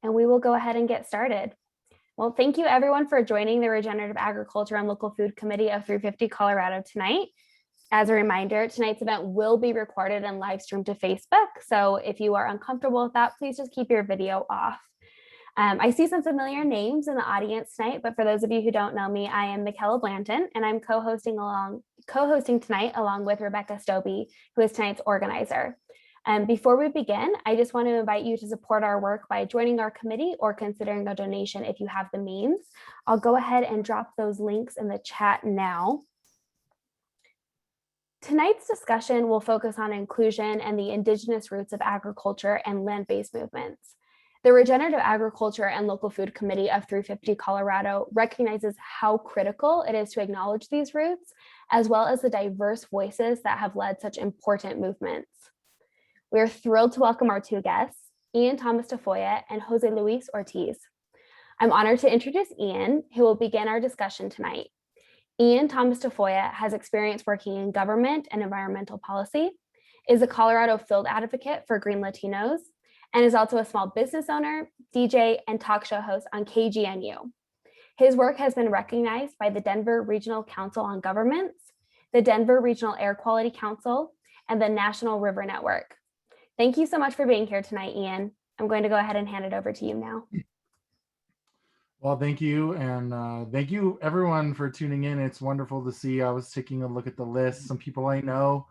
and we will go ahead and get started. Well, thank you everyone for joining the Regenerative Agriculture and Local Food Committee of 350 Colorado tonight. As a reminder, tonight's event will be recorded and live streamed to Facebook. So if you are uncomfortable with that, please just keep your video off. I see some familiar names in the audience tonight, but for those of you who don't know me, I am Michaela Blanton, and I'm co-hosting tonight along with Rebecca Stobie, who is tonight's organizer. Before we begin, I just want to invite you to support our work by joining our committee or considering a donation if you have the means. I'll go ahead and drop those links in the chat now. Tonight's discussion will focus on inclusion and the indigenous roots of agriculture and land-based movements. The Regenerative Agriculture and Local Food Committee of 350 Colorado recognizes how critical it is to acknowledge these roots, as well as the diverse voices that have led such important movements. We are thrilled to welcome our two guests, Ean Thomas Tafoya and Joseluis Ortiz. I'm honored to introduce Ean, who will begin our discussion tonight. Ean Thomas Tafoya has experience working in government and environmental policy, is a Colorado field advocate for Green Latinos, and is also a small business owner, DJ, and talk show host on KGNU. His work has been recognized by the Denver Regional Council on Governments, the Denver Regional Air Quality Council, and the National River Network. Thank you so much for being here tonight, Ean. I'm going to go ahead and hand it over to you now. Well, thank you. And thank you everyone for tuning in. It's wonderful to see. I was taking a look at the list, some people I know,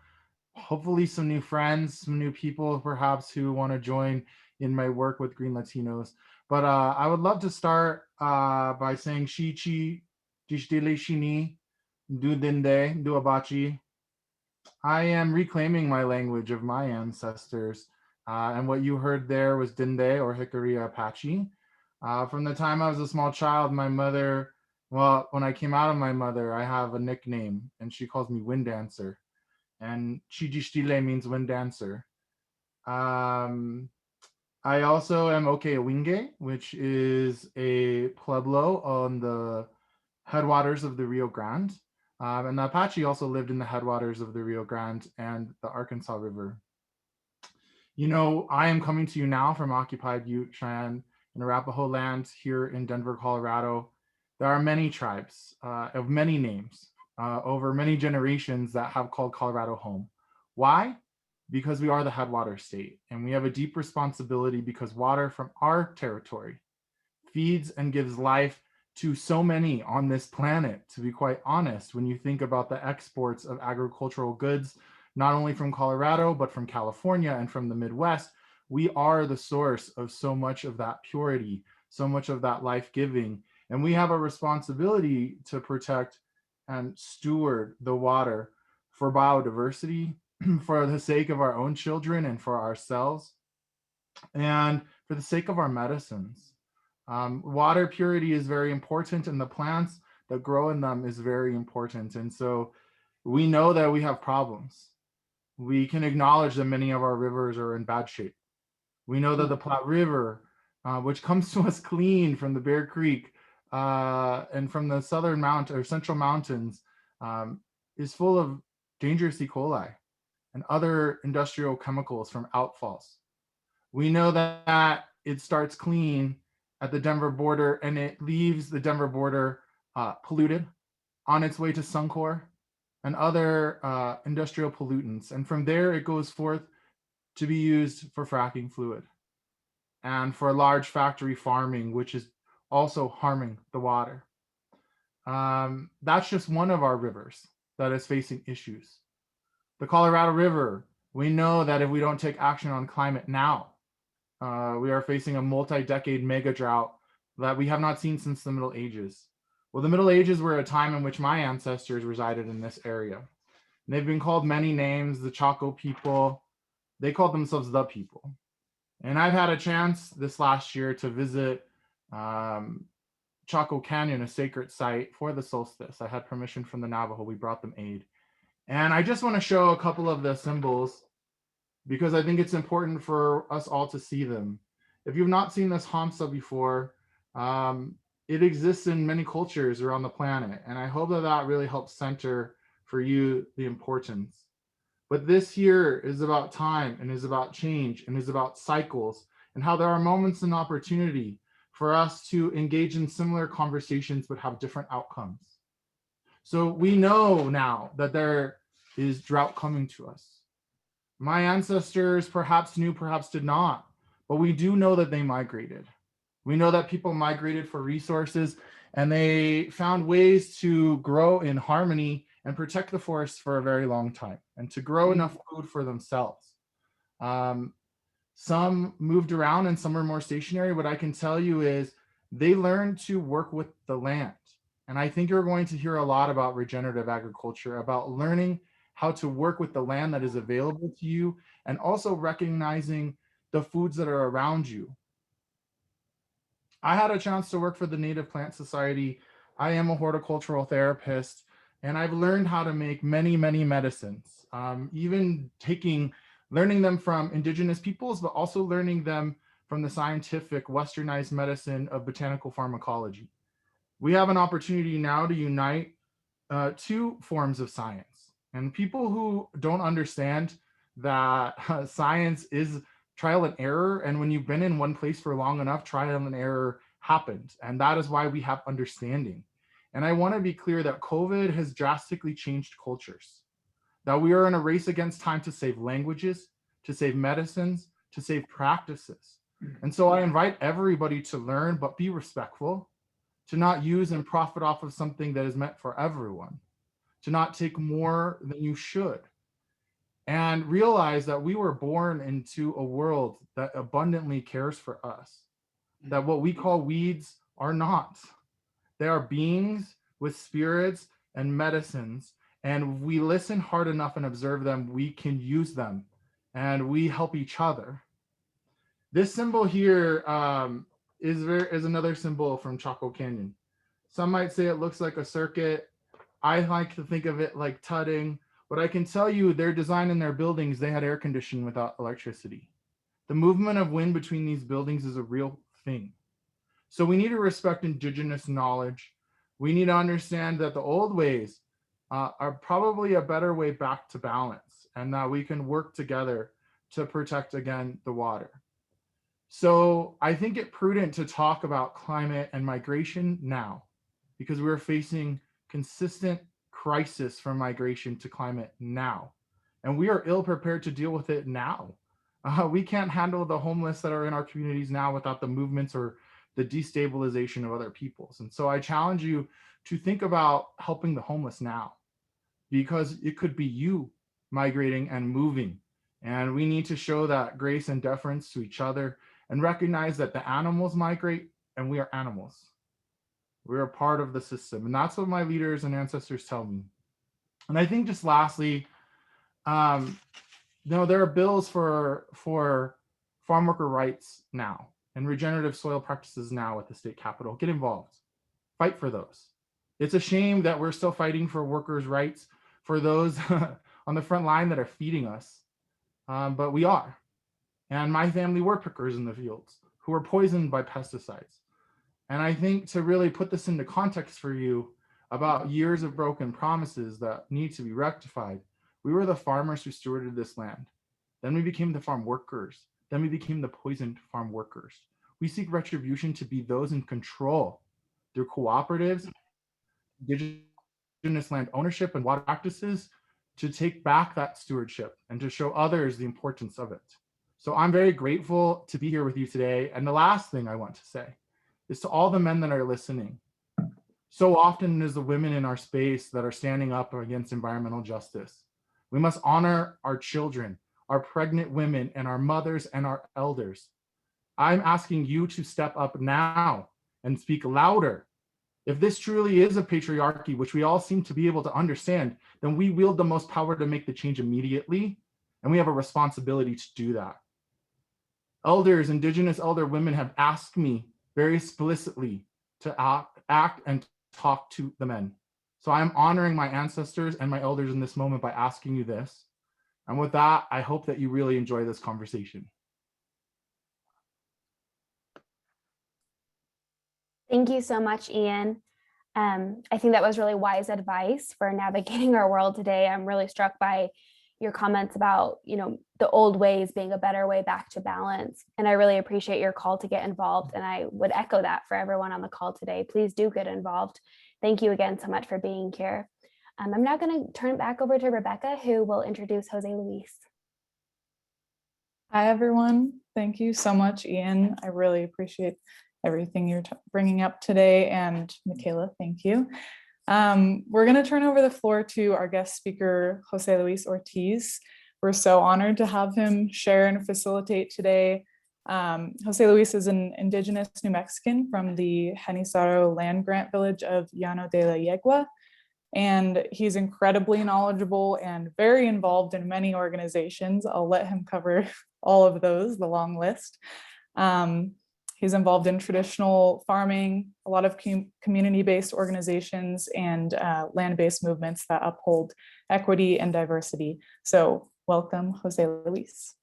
hopefully some new friends, some new people perhaps who want to join in my work with Green Latinos. But I would love to start by saying Shichi, Dishtile Shini, Dudinde, Duabachi. I am reclaiming my language of my ancestors. And what you heard there was Dinde or Hickory Apache. From the time I was a small child, my mother, well, when I came out of my mother, I have a nickname and she calls me Wind Dancer. And Chijishtile means wind dancer. I also am Okewinge, which is a pueblo on the headwaters of the Rio Grande. And the Apache also lived in the headwaters of the Rio Grande and the Arkansas River. You know, I am coming to you now from occupied Ute, Cheyenne, and Arapaho land here in Denver, Colorado. There are many tribes of many names over many generations that have called Colorado home. Why? Because we are the headwater state, and we have a deep responsibility because water from our territory feeds and gives life to so many on this planet. To be quite honest, when you think about the exports of agricultural goods, not only from Colorado, but from California and from the Midwest, we are the source of so much of that purity, so much of that life-giving. And we have a responsibility to protect and steward the water for biodiversity, for the sake of our own children and for ourselves, and for the sake of our medicines. Water purity is very important, and the plants that grow in them is very important. And so we know that we have problems. We can acknowledge that many of our rivers are in bad shape. We know that the Platte River, which comes to us clean from the Bear Creek and from the southern mountain or central mountains, is full of dangerous E. coli and other industrial chemicals from outfalls. We know that it starts clean at the Denver border and it leaves the Denver border polluted on its way to Suncor and other industrial pollutants. And from there, it goes forth to be used for fracking fluid and for large factory farming, which is also harming the water. That's just one of our rivers that is facing issues. The Colorado River, we know that if we don't take action on climate now, we are facing a multi-decade mega drought that we have not seen since the Middle Ages. Well, the Middle Ages were a time in which my ancestors resided in this area. And they've been called many names, the Chaco people. They called themselves the people. And I've had a chance this last year to visit Chaco Canyon, a sacred site for the solstice. I had permission from the Navajo. We brought them aid. And I just want to show a couple of the symbols because I think it's important for us all to see them. If you've not seen this Hamsa before, it exists in many cultures around the planet. And I hope that that really helps center for you the importance. But this here is about time and is about change and is about cycles and how there are moments and opportunity for us to engage in similar conversations but have different outcomes. So we know now that there is drought coming to us. My ancestors perhaps knew, perhaps did not, but we do know that they migrated. We know that people migrated for resources and they found ways to grow in harmony and protect the forests for a very long time and to grow enough food for themselves. Some moved around and some are more stationary. What I can tell you is they learned to work with the land. And I think you're going to hear a lot about regenerative agriculture, about learning how to work with the land that is available to you, and also recognizing the foods that are around you. I had a chance to work for the Native Plant Society. I am a horticultural therapist, and I've learned how to make many, many medicines, even learning them from indigenous peoples, but also learning them from the scientific westernized medicine of botanical pharmacology. We have an opportunity now to unite two forms of science. And people who don't understand that science is trial and error, and when you've been in one place for long enough, trial and error happened. And that is why we have understanding. And I want to be clear that COVID has drastically changed cultures, that we are in a race against time to save languages, to save medicines, to save practices. And so I invite everybody to learn, but be respectful, to not use and profit off of something that is meant for everyone, to not take more than you should, and realize that we were born into a world that abundantly cares for us, that what we call weeds are not. They are beings with spirits and medicines, and we listen hard enough and observe them, we can use them, and we help each other. This symbol here is another symbol from Chaco Canyon. Some might say it looks like a circuit. I like to think of it like tutting, but I can tell you their design in their buildings, they had air conditioning without electricity. The movement of wind between these buildings is a real thing. So we need to respect indigenous knowledge. We need to understand that the old ways are probably a better way back to balance, and that we can work together to protect, again, the water. So I think it prudent to talk about climate and migration now, because we're facing consistent crisis from migration to climate now. And we are ill prepared to deal with it now. We can't handle the homeless that are in our communities now without the movements or the destabilization of other peoples. And so I challenge you to think about helping the homeless now, because it could be you migrating and moving. And we need to show that grace and deference to each other and recognize that the animals migrate and we are animals. We're a part of the system. And that's what my leaders and ancestors tell me. And I think just lastly, there are bills for farm worker rights now and regenerative soil practices now at the state capitol. Get involved, fight for those. It's a shame that we're still fighting for workers' rights for those on the front line that are feeding us, but we are. And my family were pickers in the fields who were poisoned by pesticides. And I think to really put this into context for you about years of broken promises that need to be rectified, we were the farmers who stewarded this land. Then we became the farm workers. Then we became the poisoned farm workers. We seek retribution to be those in control through cooperatives, indigenous land ownership, and water practices to take back that stewardship and to show others the importance of it. So I'm very grateful to be here with you today. And the last thing I want to say is to all the men that are listening. So often it is the women in our space that are standing up against environmental justice. We must honor our children, our pregnant women, and our mothers and our elders. I'm asking you to step up now and speak louder. If this truly is a patriarchy, which we all seem to be able to understand, then we wield the most power to make the change immediately, and we have a responsibility to do that. Elders, indigenous elder women have asked me very explicitly to act and talk to the men. So I'm honoring my ancestors and my elders in this moment by asking you this. And with that, I hope that you really enjoy this conversation. Thank you so much, Ian. I think that was really wise advice for navigating our world today. I'm really struck by your comments about, the old ways being a better way back to balance. And I really appreciate your call to get involved. And I would echo that for everyone on the call today. Please do get involved. Thank you again so much for being here. I'm now going to turn it back over to Rebecca, who will introduce Joseluis. Hi, everyone. Thank you so much, Ian. I really appreciate everything you're bringing up today. And Michaela, thank you. We're going to turn over the floor to our guest speaker, Joseluis Ortiz. We're so honored to have him share and facilitate today. Joseluis is an Indigenous New Mexican from the Genizaro land grant village of Llano De La Yegua. And he's incredibly knowledgeable and very involved in many organizations. I'll let him cover all of those, the long list. He's involved in traditional farming, a lot of community-based organizations, and land-based movements that uphold equity and diversity. So welcome, Joseluis.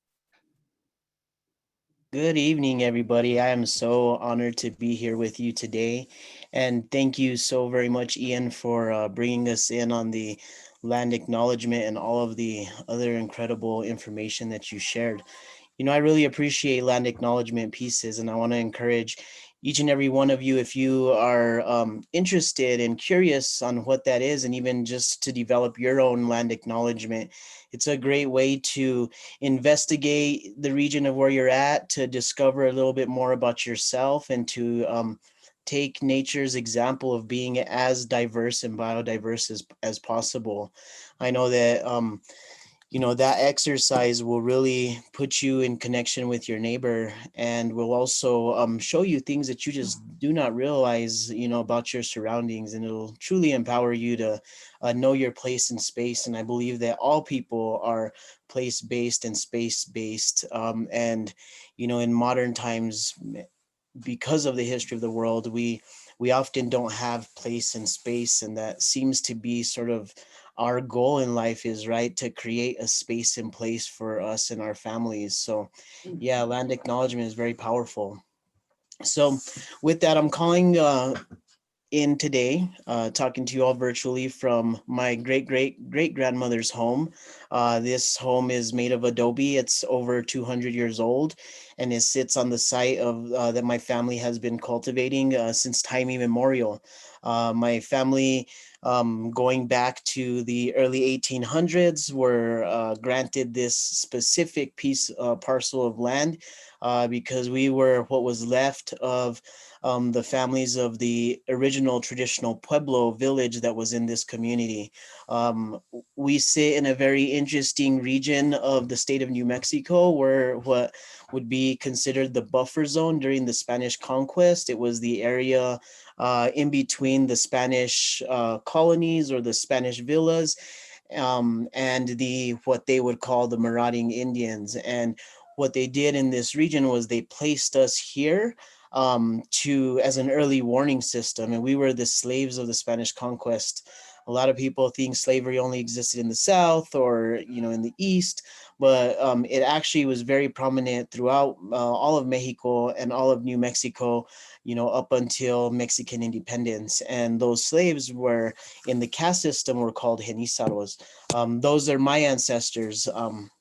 Good evening, everybody. I am so honored to be here with you today. And thank you so very much, Ian, for bringing us in on the land acknowledgement and all of the other incredible information that you shared. I really appreciate land acknowledgement pieces, and I want to encourage each and every one of you, if you are interested and curious on what that is, and even just to develop your own land acknowledgement, it's a great way to investigate the region of where you're at, to discover a little bit more about yourself, and to take nature's example of being as diverse and biodiverse as possible. I know that that exercise will really put you in connection with your neighbor, and will also show you things that you just do not realize, about your surroundings, and it'll truly empower you to know your place in space. And I believe that all people are place-based and space-based. And, in modern times, because of the history of the world, we often don't have place and space, and that seems to be sort of our goal in life, is right to create a space and place for us and our families. So yeah, land acknowledgement is very powerful. So with that, I'm calling in today, talking to you all virtually from my great-great-great-grandmother's home. This home is made of adobe. It's over 200 years old, and it sits on the site of that my family has been cultivating since time immemorial. My family, going back to the early 1800s, were granted this specific parcel of land because we were what was left of the families of the original traditional Pueblo village that was in this community. We sit in a very interesting region of the state of New Mexico, where what would be considered the buffer zone during the Spanish conquest. It was the area in between the Spanish colonies, or the Spanish villas, and what they would call the marauding Indians. And what they did in this region was they placed us here as an early warning system, and we were the slaves of the Spanish conquest. A lot of people think slavery only existed in the South, or in the East, but it actually was very prominent throughout all of Mexico and all of New Mexico, up until Mexican independence. And those slaves were in the caste system were called Genizaros. Those are my ancestors.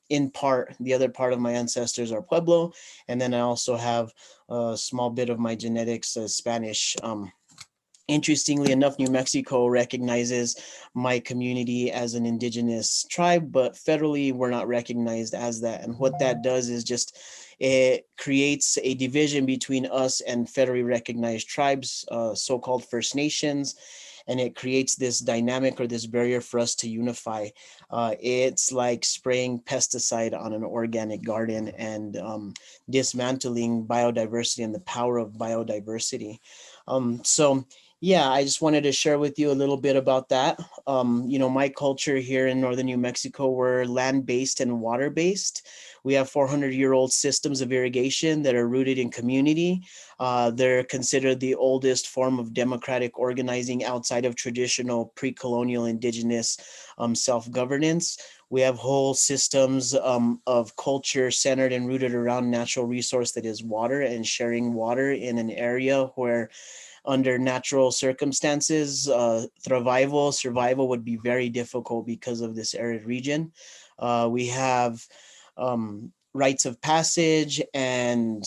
In part, the other part of my ancestors are Pueblo, and then I also have a small bit of my genetics as Spanish. Interestingly enough, New Mexico recognizes my community as an indigenous tribe, but federally we're not recognized as that. And what that does is just, it creates a division between us and federally recognized tribes, so-called First Nations. And it creates this dynamic, or this barrier for us to unify. It's like spraying pesticide on an organic garden, and dismantling biodiversity and the power of biodiversity. So yeah, I just wanted to share with you a little bit about that. My culture here in northern New Mexico, we're land-based and water-based. We have 400-year-old systems of irrigation that are rooted in community. They're considered the oldest form of democratic organizing outside of traditional pre-colonial indigenous self-governance. We have whole systems of culture centered and rooted around natural resource that is water, and sharing water in an area where, under natural circumstances, survival would be very difficult because of this arid region. We have rites of passage and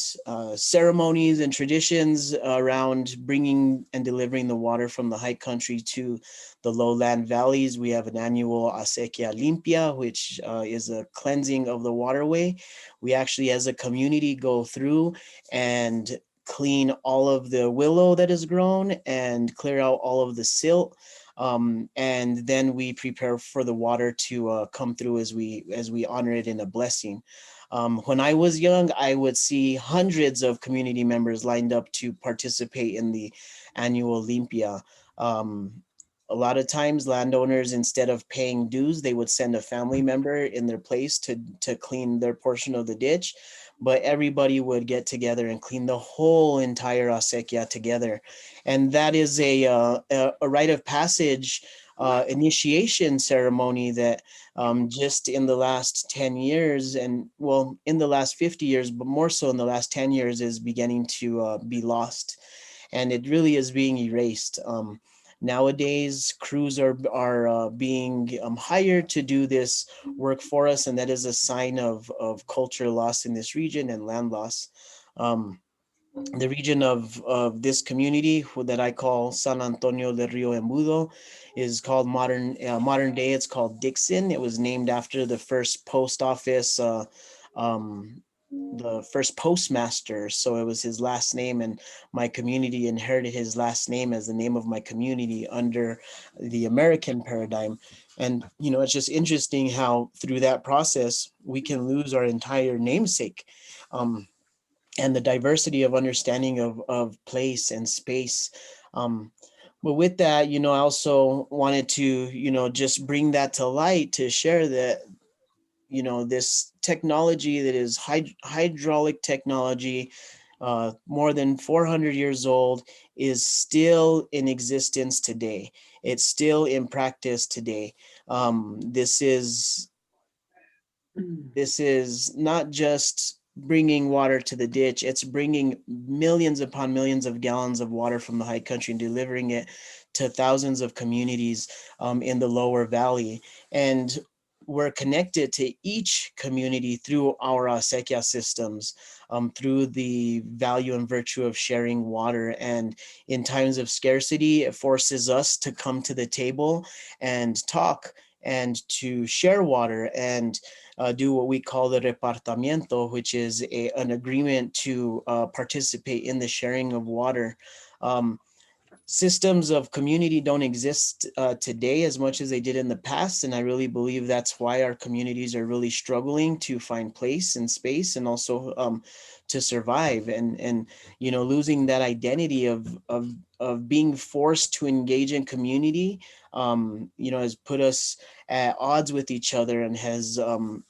ceremonies and traditions around bringing and delivering the water from the high country to the lowland valleys. We have an annual acequia limpia, which is a cleansing of the waterway. We actually, as a community, go through and clean all of the willow that is grown and clear out all of the silt. And then we prepare for the water to come through as we honor it in a blessing. When I was young, I would see hundreds of community members lined up to participate in the annual limpia. A lot of times landowners, instead of paying dues, they would send a family member in their place to clean their portion of the ditch, but everybody would get together and clean the whole entire acequia together. And that is a rite of passage initiation ceremony that just in the last 10 years, and well, in the last 50 years, but more so in the last 10 years, is beginning to be lost. And it really is being erased. Nowadays, crews are being hired to do this work for us, and that is a sign of culture loss in this region and land loss. The region of this community that I call San Antonio del Rio Embudo is called modern day. It's called Dixon. It was named after the first post office, the first postmaster. So it was his last name, and my community inherited his last name as the name of my community under the American paradigm. And, you know, it's just interesting how through that process, we can lose our entire namesake. And the diversity of understanding of place and space. But with that, you know, I also wanted to, you know, just bring that to light to share that, you know, this technology that is hydraulic technology, more than 400 years old, is still in existence today. It's still in practice today. This is not just bringing water to the ditch, it's bringing millions upon millions of gallons of water from the high country and delivering it to thousands of communities in the lower valley. And we're connected to each community through our acequia systems, through the value and virtue of sharing water. And in times of scarcity, it forces us to come to the table and talk and to share water and do what we call the repartimiento, which is an agreement to participate in the sharing of water. Systems of community don't exist today as much as they did in the past. And I really believe that's why our communities are really struggling to find place and space, and also to survive, and you know, losing that identity of being forced to engage in community, you know, has put us at odds with each other and has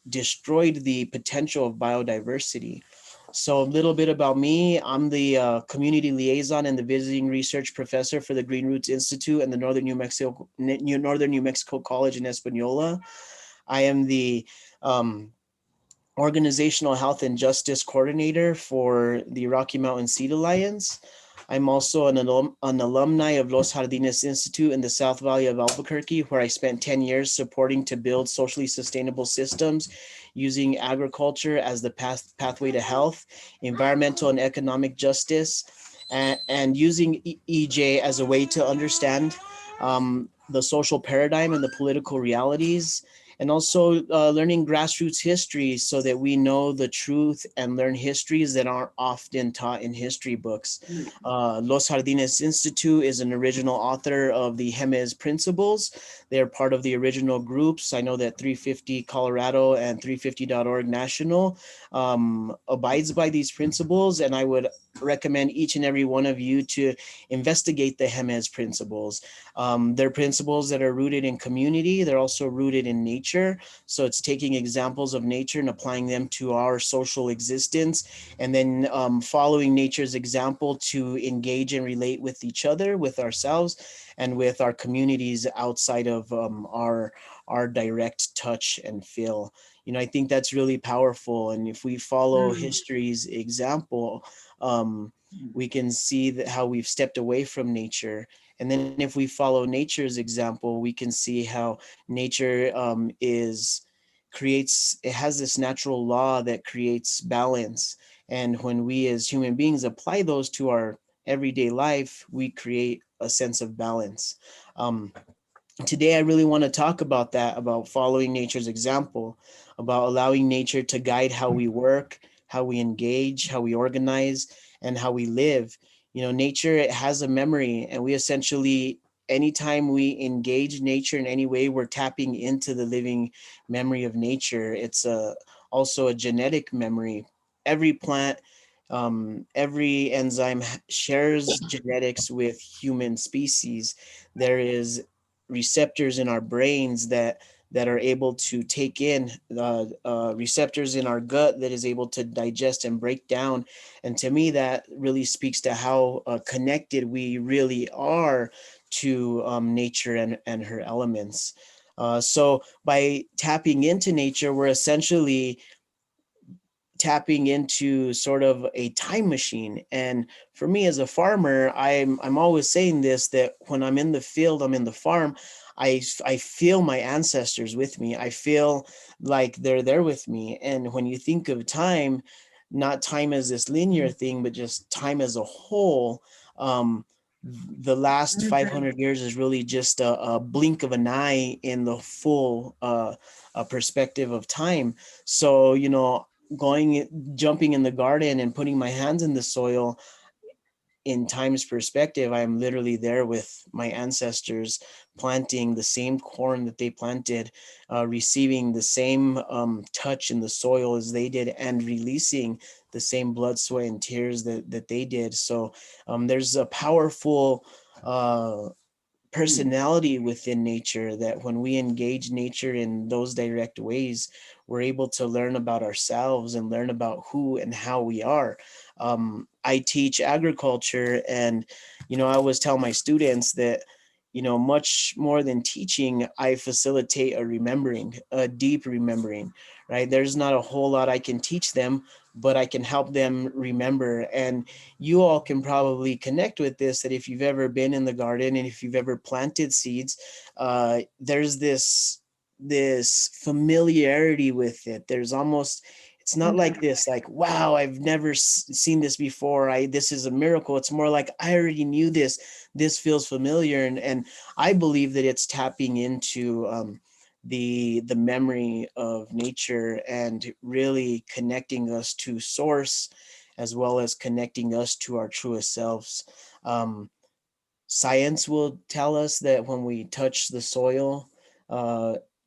destroyed the potential of biodiversity. So a little bit about me. I'm the community liaison and the visiting research professor for the Green Roots Institute and the Northern New Mexico College in Española. I am the organizational health and justice coordinator for the Rocky Mountain Seed Alliance. I'm also an alumni of Los Jardines Institute in the South Valley of Albuquerque, where I spent 10 years supporting to build socially sustainable systems using agriculture as the pathway to health, environmental and economic justice, and using EJ as a way to understand the social paradigm and the political realities, and also learning grassroots history so that we know the truth and learn histories that aren't often taught in history books. Los Jardines Institute is an original author of the Jemez Principles. They're part of the original groups. I know that 350 Colorado and 350.org National abides by these principles, and I would recommend each and every one of you to investigate the Jemez Principles. They're principles that are rooted in community. They're also rooted in nature. So it's taking examples of nature and applying them to our social existence, and then following nature's example to engage and relate with each other, with ourselves, and with our communities outside of our direct touch and feel. You know, I think that's really powerful. And if we follow history's example, we can see that how we've stepped away from nature. And then if we follow nature's example, we can see how nature is it has this natural law that creates balance. And when we as human beings apply those to our everyday life, we create a sense of balance. Today, I really want to talk about that, about following nature's example, about allowing nature to guide how we work, how we engage, how we organize, and how we live. You know, nature, it has a memory, and we essentially, anytime we engage nature in any way, we're tapping into the living memory of nature. It's also a genetic memory. Every plant, every enzyme shares genetics with human species. There is receptors in our brains that are able to take in receptors in our gut that is able to digest and break down. And to me, that really speaks to how connected we really are to nature and her elements. So by tapping into nature, we're essentially tapping into sort of a time machine. And for me as a farmer, I'm always saying this, that when I'm in the field, I'm in the farm, I feel my ancestors with me. I feel like they're there with me. And when you think of time, not time as this linear thing, but just time as a whole, the last 500 years is really just a blink of an eye in the full perspective of time. So, you know, jumping in the garden and putting my hands in the soil, in time's perspective, I'm literally there with my ancestors, planting the same corn that they planted, receiving the same touch in the soil as they did, and releasing the same blood, sweat, and tears that they did. So there's a powerful personality within nature, that when we engage nature in those direct ways, we're able to learn about ourselves and learn about who and how we are. I teach agriculture, and, you know, I always tell my students that, you know, much more than teaching, I facilitate a remembering, a deep remembering, right? There's not a whole lot I can teach them, but I can help them remember. And you all can probably connect with this, that if you've ever been in the garden and if you've ever planted seeds, there's this familiarity with it. There's almost, it's not like this, like, wow, I've never seen this before. This is a miracle. It's more like, I already knew this. This feels familiar. And I believe that it's tapping into the memory of nature and really connecting us to source, as well as connecting us to our truest selves. Science will tell us that when we touch the soil,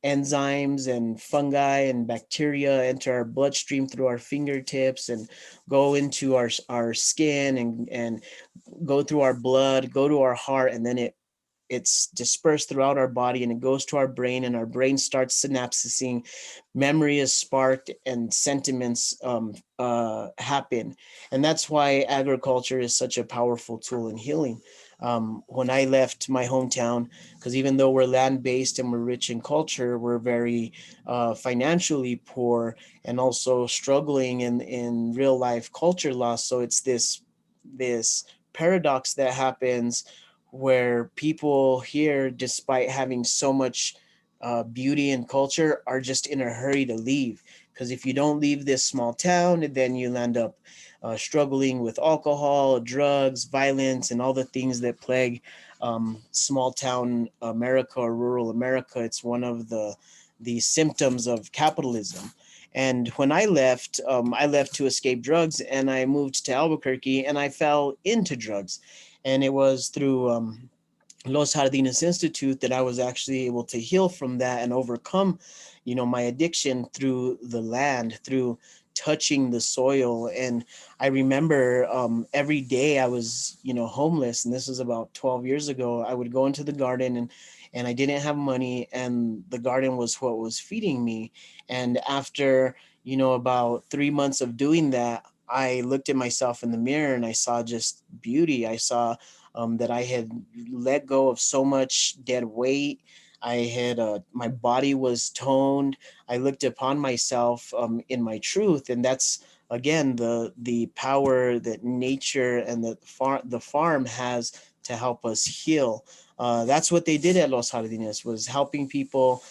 enzymes and fungi and bacteria enter our bloodstream through our fingertips and go into our skin and go through our blood, go to our heart, and then it's dispersed throughout our body and it goes to our brain, and our brain starts synapsing, memory is sparked, and sentiments happen. And that's why agriculture is such a powerful tool in healing. When I left my hometown, because even though we're land-based and we're rich in culture, we're very financially poor and also struggling in real life culture loss. So it's this paradox that happens where people here, despite having so much beauty and culture, are just in a hurry to leave. Because if you don't leave this small town, then you'll end up struggling with alcohol, drugs, violence, and all the things that plague small town America or rural America. It's one of the symptoms of capitalism. And when I left to escape drugs, and I moved to Albuquerque, and I fell into drugs. And it was through Los Jardines Institute that I was actually able to heal from that and overcome, you know, my addiction through the land, through touching the soil. And I remember every day I was, you know, homeless, and this was about 12 years ago. I would go into the garden and I didn't have money, and the garden was what was feeding me. And after, you know, about 3 months of doing that, I looked at myself in the mirror and I saw just beauty. I saw that I had let go of so much dead weight. I had my body was toned. I looked upon myself in my truth, and that's again the power that nature and the farm has to help us heal. That's what they did at Los Jardines, was helping people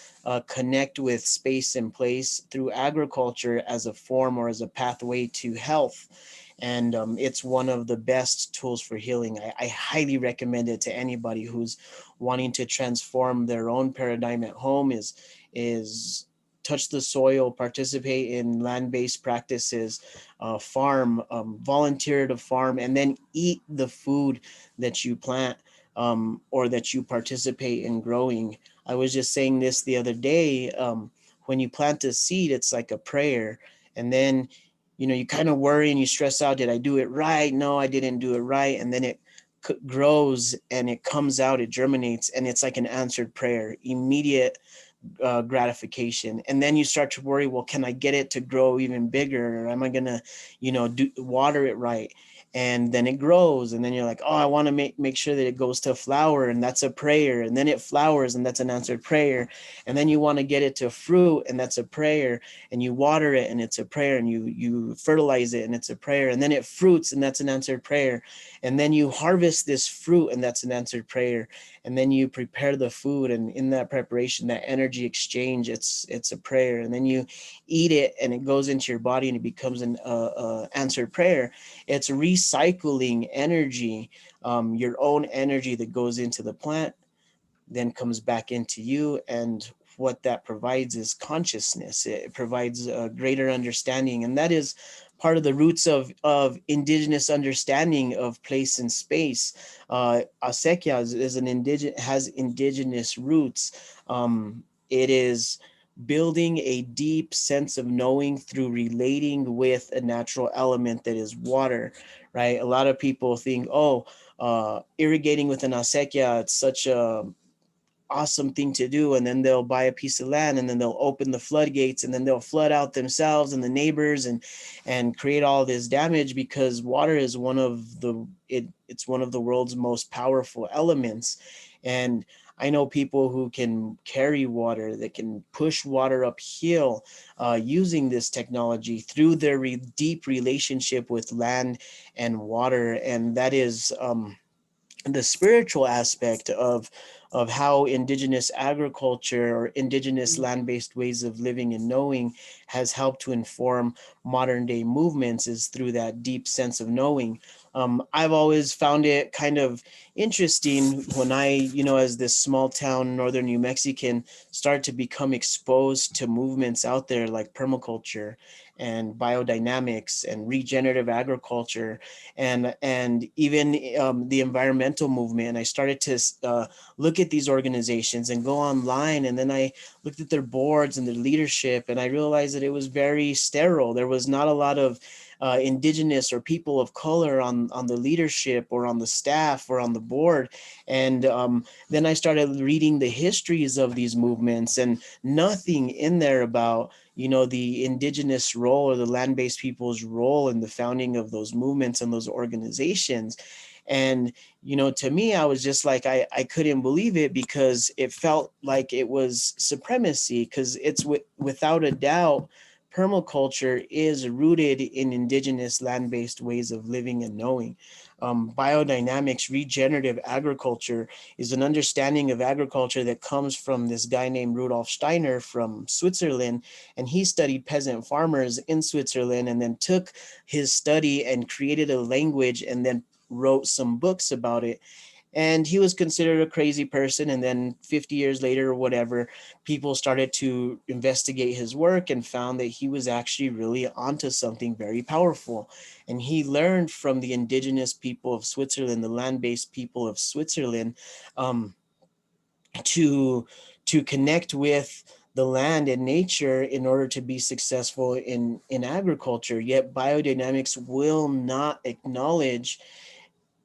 connect with space and place through agriculture as a form or as a pathway to health. And it's one of the best tools for healing. I highly recommend it to anybody who's wanting to transform their own paradigm at home, is touch the soil, participate in land-based practices, farm, volunteer to farm, and then eat the food that you plant or that you participate in growing. I was just saying this the other day. When you plant a seed, it's like a prayer. And then, you kind of worry and you stress out. Did I do it right? No, I didn't do it right. And then it grows and it comes out, it germinates, and it's like an answered prayer, immediate gratification. And then you start to worry, well, can I get it to grow even bigger? Or am I gonna, water it right? And then it grows, and then you're like, oh, I want to make sure that it goes to flower, and that's a prayer. And then it flowers, and that's an answered prayer. And then you want to get it to fruit, and that's a prayer. And you water it, and it's a prayer. And you fertilize it, and it's a prayer. And then it fruits, and that's an answered prayer. And then you harvest this fruit, and that's an answered prayer. And then you prepare the food, and in that preparation, that energy exchange, it's a prayer. And then you eat it, and it goes into your body, and it becomes an answered prayer. It's recycling energy, your own energy that goes into the plant, then comes back into you. And what that provides is consciousness. It provides a greater understanding. And that is part of the roots of indigenous understanding of place and space. Acequia has indigenous roots. It is building a deep sense of knowing through relating with a natural element that is water, right? A lot of people think, irrigating with an acequia, it's such a awesome thing to do, and then they'll buy a piece of land, and then they'll open the floodgates, and then they'll flood out themselves and the neighbors, and create all this damage, because water is it's one of the world's most powerful elements. And I know people who can carry water, that can push water uphill using this technology through their deep relationship with land and water. And that is the spiritual aspect of how indigenous agriculture or indigenous land-based ways of living and knowing has helped to inform modern day movements, is through that deep sense of knowing. I've always found it kind of interesting when I, as this small town northern New Mexican, start to become exposed to movements out there like permaculture and biodynamics and regenerative agriculture and even the environmental movement. I started to look at these organizations and go online, and then I looked at their boards and their leadership, and I realized that it was very sterile. There was not a lot of indigenous or people of color on the leadership or on the staff or on the board. And then I started reading the histories of these movements, and nothing in there about the indigenous role or the land-based people's role in the founding of those movements and those organizations. And, to me, I was just like, I couldn't believe it, because it felt like it was supremacy, because it's without a doubt, permaculture is rooted in indigenous land-based ways of living and knowing. Biodynamics, regenerative agriculture, is an understanding of agriculture that comes from this guy named Rudolf Steiner from Switzerland. And he studied peasant farmers in Switzerland, and then took his study and created a language, and then wrote some books about it. And he was considered a crazy person. And then 50 years later or whatever, people started to investigate his work and found that he was actually really onto something very powerful. And he learned from the indigenous people of Switzerland, the land-based people of Switzerland, to connect with the land and nature in order to be successful in agriculture. Yet biodynamics will not acknowledge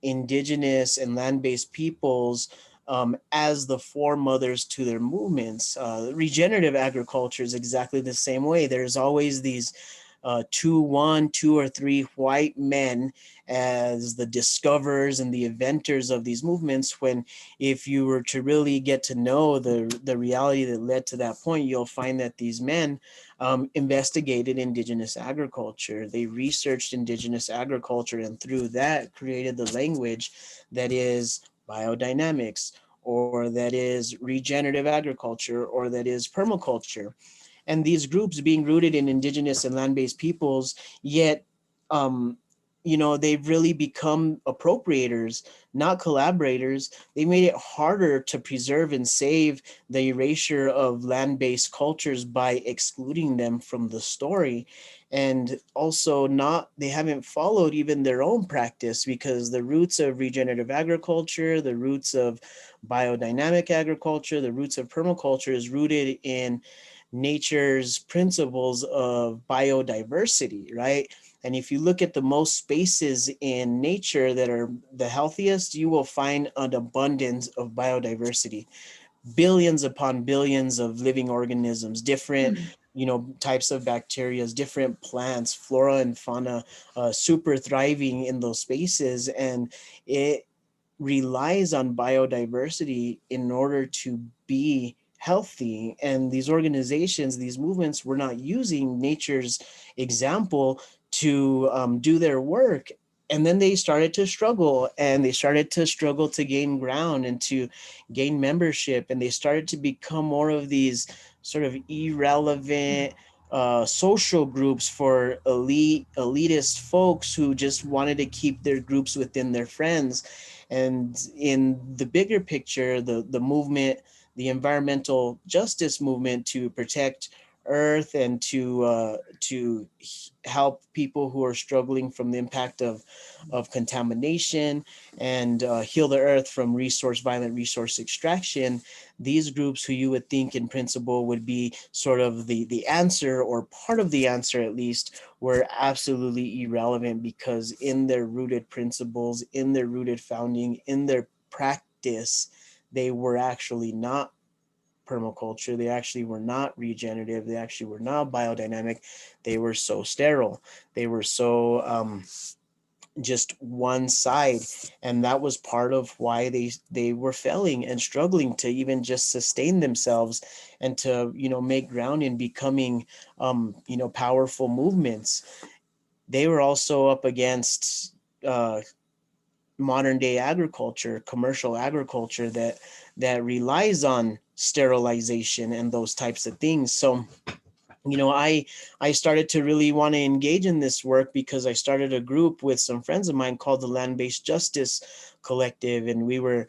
indigenous and land-based peoples as the foremothers to their movements. Regenerative agriculture is exactly the same way. There's always these two or three white men as the discoverers and the inventors of these movements, when if you were to really get to know the reality that led to that point, you'll find that these men investigated indigenous agriculture. They researched indigenous agriculture, and through that created the language that is biodynamics, or that is regenerative agriculture, or that is permaculture. And these groups being rooted in indigenous and land-based peoples, yet they've really become appropriators, not collaborators. They made it harder to preserve and save the erasure of land-based cultures by excluding them from the story. And also they haven't followed even their own practice, because the roots of regenerative agriculture, the roots of biodynamic agriculture, the roots of permaculture is rooted in nature's principles of biodiversity, right? And if you look at the most spaces in nature that are the healthiest, you will find an abundance of biodiversity, billions upon billions of living organisms, different types of bacteria, different plants, flora and fauna, super thriving in those spaces. And it relies on biodiversity in order to be healthy. And these organizations, these movements, were not using nature's example to do their work. And then they started to struggle, and they started to struggle to gain ground and to gain membership. And they started to become more of these sort of irrelevant social groups for elitist folks who just wanted to keep their groups within their friends. And in the bigger picture, the movement, the environmental justice movement to protect Earth and to help people who are struggling from the impact of contamination, and heal the Earth from violent resource extraction. These groups, who you would think in principle would be sort of the answer, or part of the answer at least, were absolutely irrelevant, because in their rooted principles, in their rooted founding, in their practice, they were actually not permaculture. They actually were not regenerative. They actually were not biodynamic. They were so sterile. They were so just one side. And that was part of why they were failing and struggling to even just sustain themselves, and to make ground in becoming powerful movements. They were also up against modern day agriculture, commercial agriculture that relies on sterilization and those types of things. So I started to really want to engage in this work, because I started a group with some friends of mine called the Land-Based Justice Collective, and we were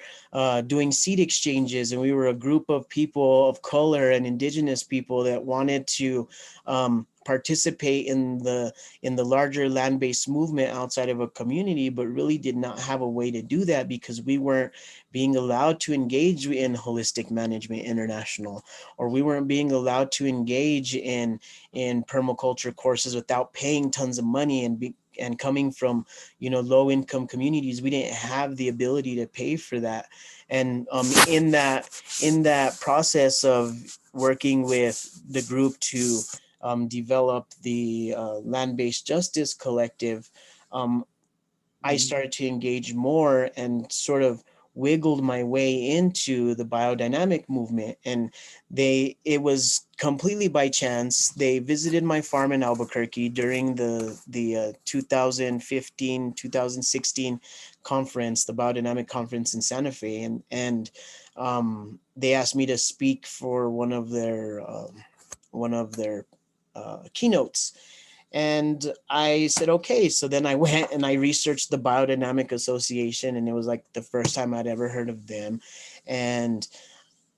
doing seed exchanges, and we were a group of people of color and indigenous people that wanted to participate in the larger land-based movement outside of a community, but really did not have a way to do that, because we weren't being allowed to engage in Holistic Management International, or we weren't being allowed to engage in permaculture courses without paying tons of money, and coming from low income communities. We didn't have the ability to pay for that. And in that process of working with the group to develop the Land-Based Justice Collective, I started to engage more and sort of wiggled my way into the biodynamic movement. And it was completely by chance. They visited my farm in Albuquerque during the 2015, 2016 conference, the Biodynamic Conference in Santa Fe. And they asked me to speak for one of their keynotes. And I said, okay. So then I went and I researched the Biodynamic Association, and it was like the first time I'd ever heard of them. And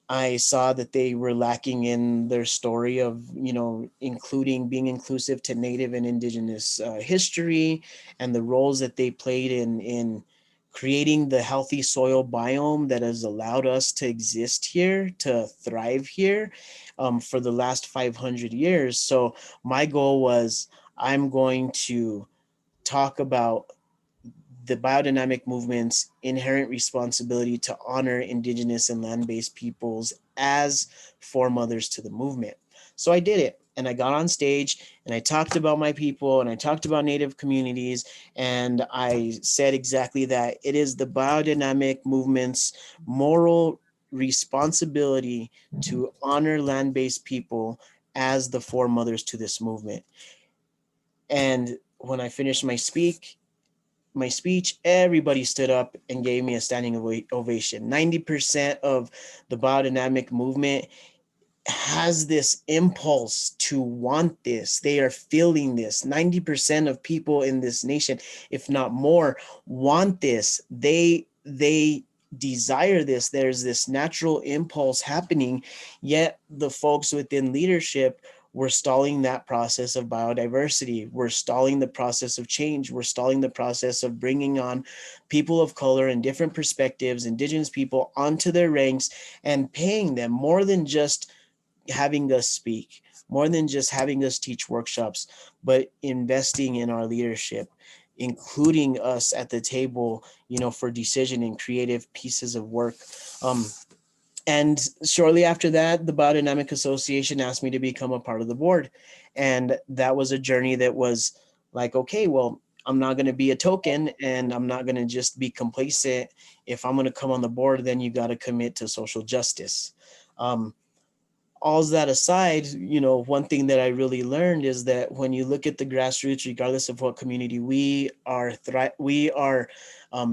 I saw that they were lacking in their story of, being inclusive to Native and Indigenous history, and the roles that they played in creating the healthy soil biome that has allowed us to exist here, to thrive here for the last 500 years. So my goal was, I'm going to talk about the biodynamic movement's inherent responsibility to honor Indigenous and land-based peoples as foremothers to the movement. So I did it, and I got on stage and I talked about my people, and I talked about Native communities, and I said exactly that. It is the biodynamic movement's moral responsibility to honor land-based people as the foremothers to this movement. And when I finished my speak, my speech, everybody stood up and gave me a standing ovation. 90% of the biodynamic movement has this impulse to want this. They are feeling this. 90% of people in this nation, if not more, want this. They desire this. There's this natural impulse happening, yet the folks within leadership, we're stalling that process of biodiversity. We're stalling the process of change. We're stalling the process of bringing on people of color and different perspectives, Indigenous people, onto their ranks and paying them more than just having us speak, more than just having us teach workshops, but investing in our leadership, including us at the table, for decision and creative pieces of work. And shortly after that, the Biodynamic Association asked me to become a part of the board. And that was a journey that was like, okay, well, I'm not going to be a token and I'm not going to just be complacent. If I'm going to come on the board, then you got to commit to social justice. All that aside, one thing that I really learned is that when you look at the grassroots, regardless of what community, we are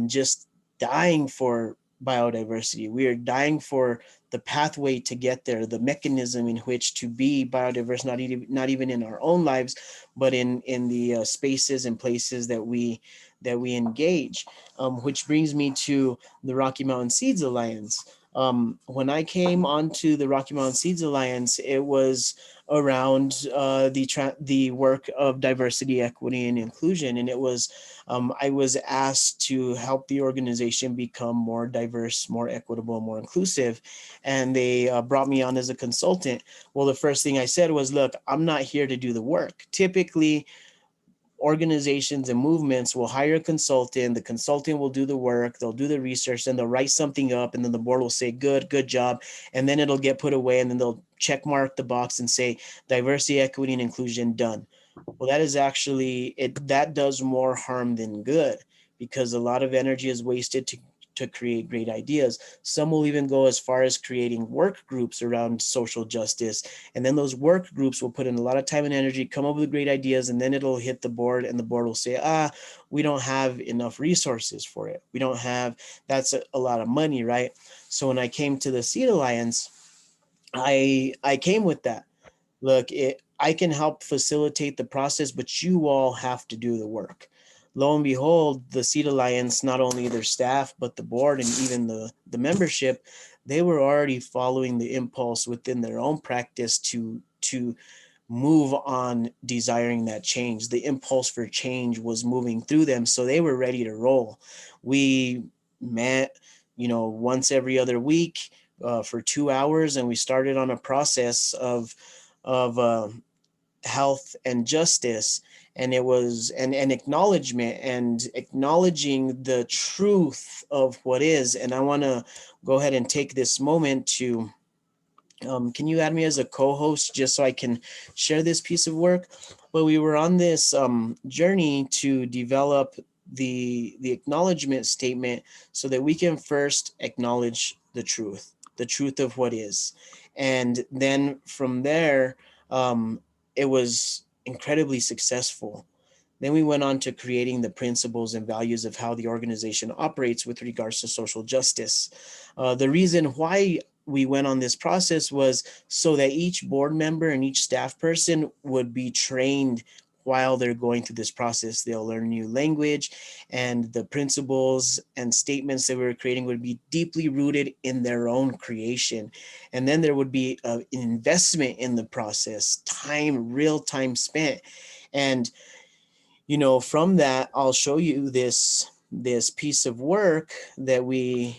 just dying for biodiversity. We are dying for the pathway to get there, the mechanism in which to be biodiverse, not even in our own lives, but in the spaces and places that we engage. Which brings me to the Rocky Mountain Seeds Alliance. When I came onto the Rocky Mountain Seeds Alliance, it was around the work of diversity, equity, and inclusion. And it was, I was asked to help the organization become more diverse, more equitable, more inclusive. And they brought me on as a consultant. Well, the first thing I said was, look, I'm not here to do the work. Typically, organizations and movements will hire a consultant. The consultant will do the work, they'll do the research, then they'll write something up, and then the board will say, good job. And then it'll get put away, and then they'll check mark the box and say, diversity, equity, and inclusion done. Well, that is actually, that does more harm than good, because a lot of energy is wasted to create great ideas. Some will even go as far as creating work groups around social justice. And then those work groups will put in a lot of time and energy, come up with great ideas, and then it'll hit the board, and the board will say, we don't have enough resources for it. We don't have, that's a lot of money, right? So when I came to the Seed Alliance, I came with that. Look, I can help facilitate the process, but you all have to do the work. Lo and behold, the Seed Alliance, not only their staff, but the board and even the membership, they were already following the impulse within their own practice to move on, desiring that change. The impulse for change was moving through them, so they were ready to roll. We met, once every other week for 2 hours, and we started on a process of health and justice. And it was an acknowledgement and acknowledging the truth of what is. And I want to go ahead and take this moment to, can you add me as a co-host just so I can share this piece of work? But we were on this journey to develop the acknowledgement statement so that we can first acknowledge the truth of what is. And then from there, it was incredibly successful. Then we went on to creating the principles and values of how the organization operates with regards to social justice. The reason why we went on this process was so that each board member and each staff person would be trained while they're going through this process. They'll learn new language, and the principles and statements that we were creating would be deeply rooted in their own creation. And then there would be an investment in the process, real time spent. And, from that, I'll show you this piece of work that we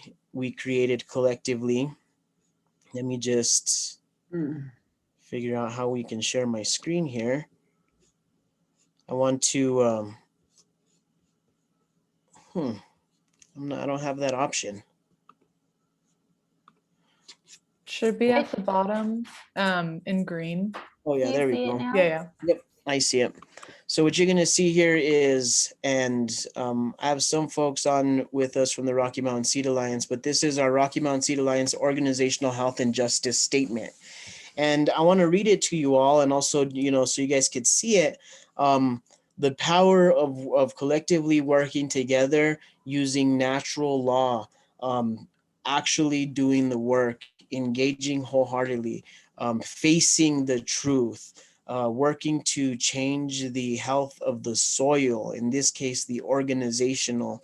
created collectively. Let me just figure out how we can share my screen here. I want to, I don't have that option. Should be at the bottom in green. Oh yeah, there we go. Yeah. Yep, I see it. So what you're gonna see here is, and I have some folks on with us from the Rocky Mountain Seed Alliance, but this is our Rocky Mountain Seed Alliance Organizational Health and Justice Statement. And I want to read it to you all, and also, so you guys could see it. the power of collectively working together using natural law, actually doing the work, engaging wholeheartedly, facing the truth, working to change the health of the soil, in this case, the organizational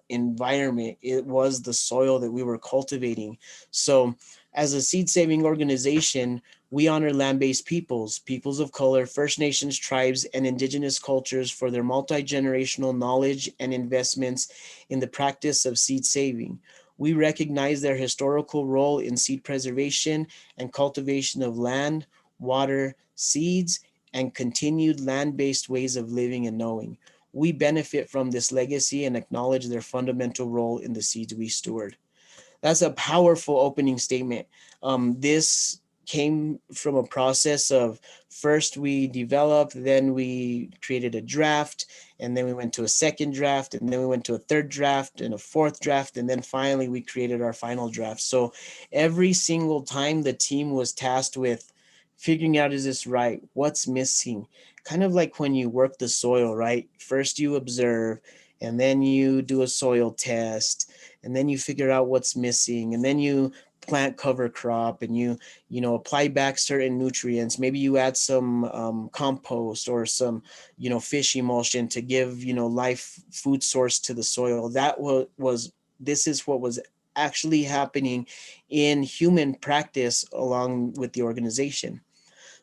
environment. It was the soil that we were cultivating. So as a seed saving organization, we honor land-based peoples, peoples of color, First Nations tribes, and indigenous cultures for their multi-generational knowledge and investments in the practice of seed saving. We recognize their historical role in seed preservation and cultivation of land, water, seeds, and continued land-based ways of living and knowing. We benefit from this legacy and acknowledge their fundamental role in the seeds we steward. That's a powerful opening statement. This came from a process of first we developed, then we created a draft, and then we went to a second draft, and then we went to a third draft and a fourth draft, and then finally we created our final draft. So every single time the team was tasked with figuring out, is this right? What's missing? Kind of like when you work the soil, right? First you observe, and then you do a soil test, and then you figure out what's missing, and then you plant cover crop, and you apply back certain nutrients. Maybe you add some compost or some fish emulsion to give life food source to the soil. That was this is what was actually happening in human practice along with the organization.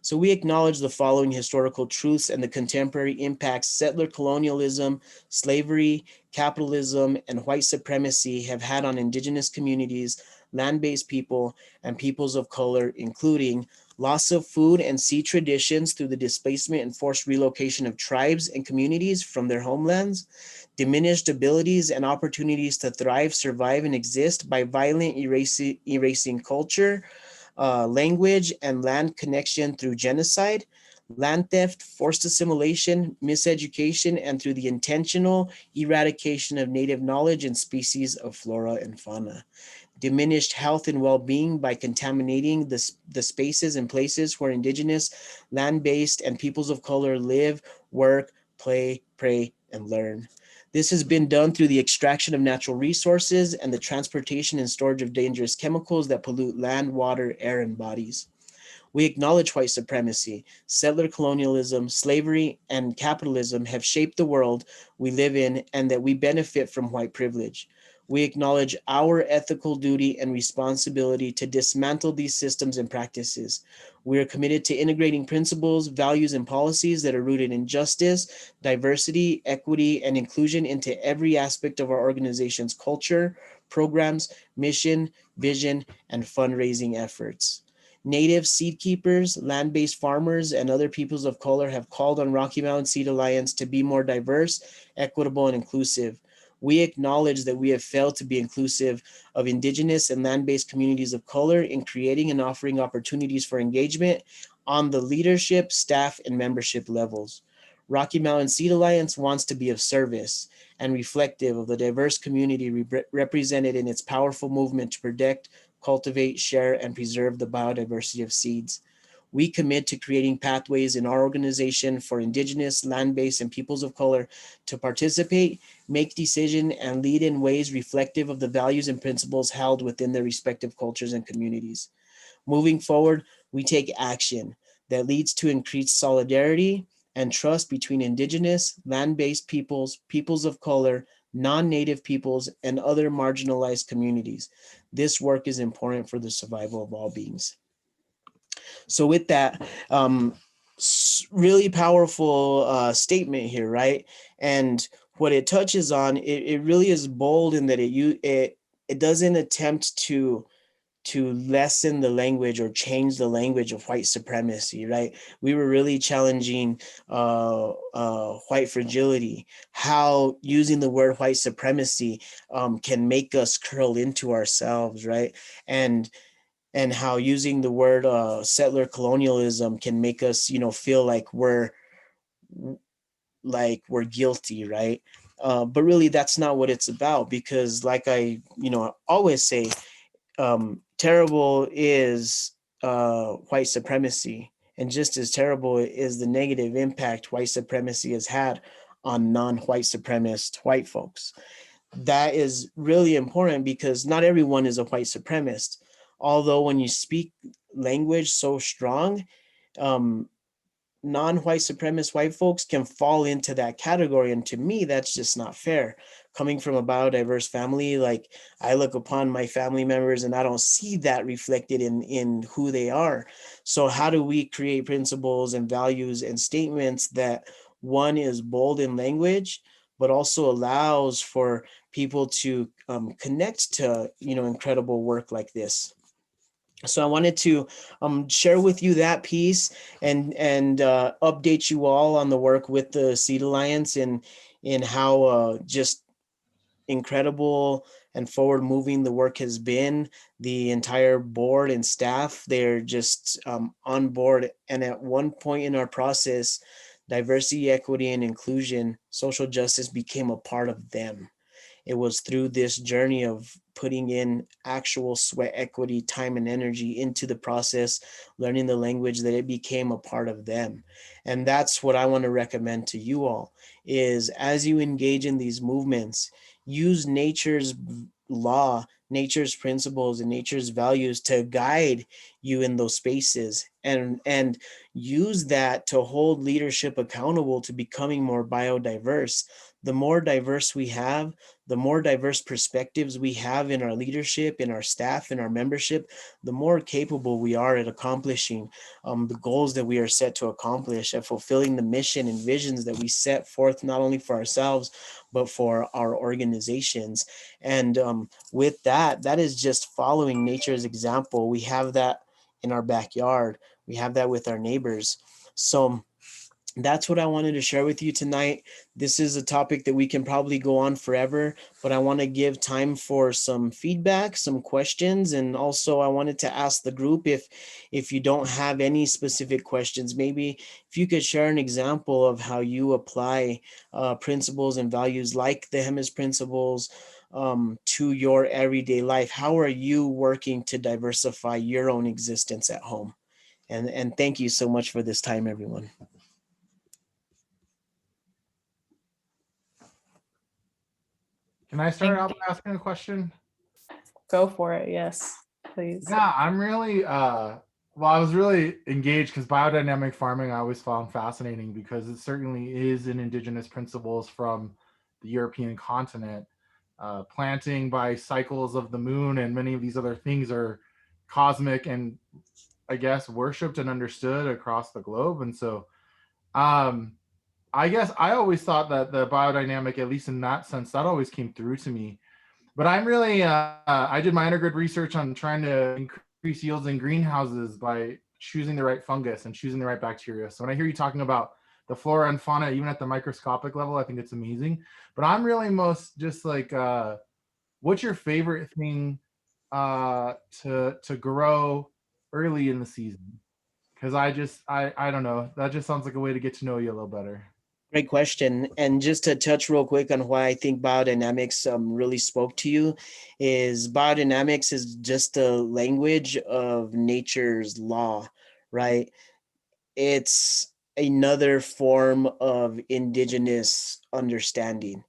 So we acknowledge the following historical truths and the contemporary impacts settler colonialism, slavery, capitalism, and white supremacy have had on indigenous communities, land-based people, and peoples of color, including loss of food and seed traditions through the displacement and forced relocation of tribes and communities from their homelands, diminished abilities and opportunities to thrive, survive, and exist by violent erasing culture, language, and land connection through genocide, land theft, forced assimilation, miseducation, and through the intentional eradication of native knowledge and species of flora and fauna. Diminished health and well-being by contaminating the spaces and places where indigenous, land-based, and peoples of color live, work, play, pray, and learn. This has been done through the extraction of natural resources and the transportation and storage of dangerous chemicals that pollute land, water, air, and bodies. We acknowledge white supremacy, settler colonialism, slavery, and capitalism have shaped the world we live in, and that we benefit from white privilege. We acknowledge our ethical duty and responsibility to dismantle these systems and practices. We are committed to integrating principles, values, and policies that are rooted in justice, diversity, equity, and inclusion into every aspect of our organization's culture, programs, mission, vision, and fundraising efforts. Native seed keepers, land-based farmers, and other peoples of color have called on Rocky Mountain Seed Alliance to be more diverse, equitable, and inclusive. We acknowledge that we have failed to be inclusive of indigenous and land-based communities of color in creating and offering opportunities for engagement on the leadership, staff, and membership levels. Rocky Mountain Seed Alliance wants to be of service and reflective of the diverse community represented in its powerful movement to protect, cultivate, share, and preserve the biodiversity of seeds. We commit to creating pathways in our organization for indigenous, land-based, and peoples of color to participate, make decisions, and lead in ways reflective of the values and principles held within their respective cultures and communities. Moving forward, we take action that leads to increased solidarity and trust between indigenous, land-based peoples, peoples of color, non-native peoples, and other marginalized communities. This work is important for the survival of all beings. So with that, really powerful statement here, right? And what it touches on, it really is bold in that it doesn't attempt to lessen the language or change the language of white supremacy, right? We were really challenging white fragility, how using the word white supremacy can make us curl into ourselves, right? And how using the word settler colonialism can make us, feel like we're guilty, right? But really, that's not what it's about, because like I, always say, terrible is white supremacy, And just as terrible is the negative impact white supremacy has had on non-white supremacist white folks. That is really important because not everyone is a white supremacist. Although when you speak language so strong, non-white supremacist white folks can fall into that category. And to me, that's just not fair. Coming from a biodiverse family, like I look upon my family members and I don't see that reflected in who they are. So how do we create principles and values and statements that one is bold in language, but also allows for people to connect to, incredible work like this? So I wanted to share with you that piece and update you all on the work with the Seed Alliance and in how just incredible and forward moving the work has been. The entire board and staff, they're just on board. And at one point in our process, diversity, equity, and inclusion, social justice became a part of them. It was through this journey of putting in actual sweat equity, time, and energy into the process, learning the language, that it became a part of them. And that's what I want to recommend to you all is as you engage in these movements, use nature's law, nature's principles, and nature's values to guide you in those spaces and use that to hold leadership accountable to becoming more biodiverse. The more diverse we have, the more diverse perspectives we have in our leadership, in our staff, in our membership, the more capable we are at accomplishing the goals that we are set to accomplish, at fulfilling the mission and visions that we set forth, not only for ourselves, but for our organizations. And with that, that is just following nature's example. We have that in our backyard. We have that with our neighbors. So that's what I wanted to share with you tonight. This is a topic that we can probably go on forever, but I want to give time for some feedback, some questions, and also I wanted to ask the group if you don't have any specific questions, maybe if you could share an example of how you apply principles and values like the HEMIS principles to your everyday life. How are you working to diversify your own existence at home? And thank you so much for this time, everyone. Can I start out by asking a question? Go for it. Yes, please. Yeah, I'm really, I was really engaged because biodynamic farming I always found fascinating because it certainly is an indigenous principles from the European continent. Planting by cycles of the moon and many of these other things are cosmic and I guess worshipped and understood across the globe. And so I guess I always thought that the biodynamic, at least in that sense, that always came through to me. But I'm really, I did my undergrad research on trying to increase yields in greenhouses by choosing the right fungus and choosing the right bacteria. So when I hear you talking about the flora and fauna, even at the microscopic level, I think it's amazing. But I'm really most just like, what's your favorite thing to grow early in the season? Because I don't know, that just sounds like a way to get to know you a little better. Great question. And just to touch real quick on why I think biodynamics really spoke to you is biodynamics is just a language of nature's law, right? It's another form of indigenous understanding.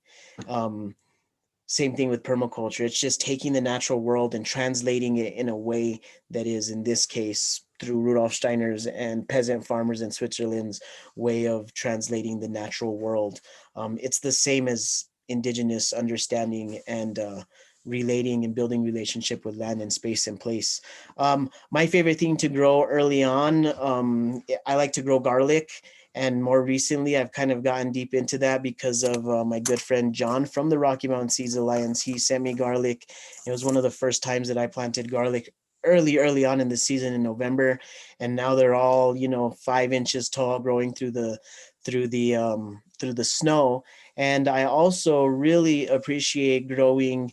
Same thing with permaculture. It's just taking the natural world and translating it in a way that is, in this case, through Rudolf Steiner's and peasant farmers in Switzerland's way of translating the natural world. It's the same as indigenous understanding and relating and building relationship with land and space and place. My favorite thing to grow early on, I like to grow garlic. And more recently, I've kind of gotten deep into that because of my good friend John from the Rocky Mountain Seeds Alliance. He sent me garlic. It was one of the first times that I planted garlic early on in the season in November. And now they're all, 5 inches tall, growing through the snow. And I also really appreciate growing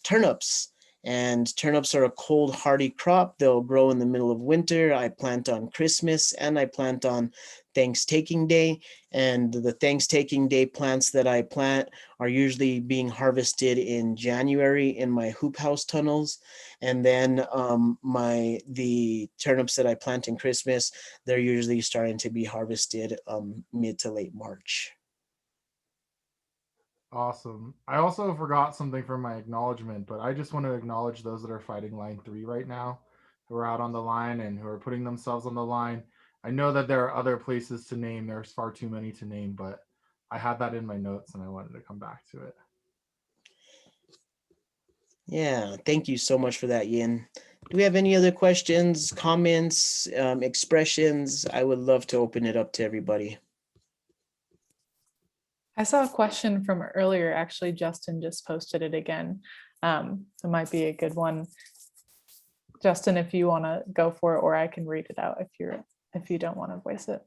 turnips. And turnips are a cold hardy crop. They'll grow in the middle of winter. I plant on Christmas and I plant on Thanksgiving Day. And the Thanksgiving Day plants that I plant are usually being harvested in January in my hoop house tunnels. And then the turnips that I plant in Christmas, they're usually starting to be harvested mid to late March. Awesome. I also forgot something from my acknowledgement, but I just want to acknowledge those that are fighting line 3 right now, who are out on the line and who are putting themselves on the line. I know that there are other places to name. There's far too many to name, but I had that in my notes and I wanted to come back to it. Yeah, thank you so much for that, Ian. Do we have any other questions, comments, expressions? I would love to open it up to everybody. I saw a question from earlier. Actually, Justin just posted it again. It might be a good one. Justin, if you want to go for it, or I can read it out if you don't want to voice it.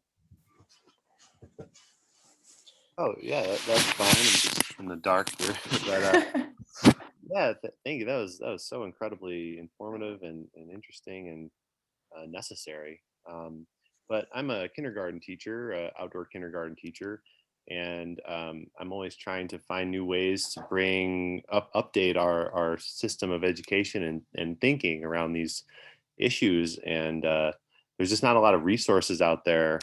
Oh yeah, that's fine. I'm just in the dark here, but yeah, thank you. That was so incredibly informative and interesting and necessary. But I'm a kindergarten teacher, outdoor kindergarten teacher, and I'm always trying to find new ways to update our system of education and thinking around these issues. And there's just not a lot of resources out there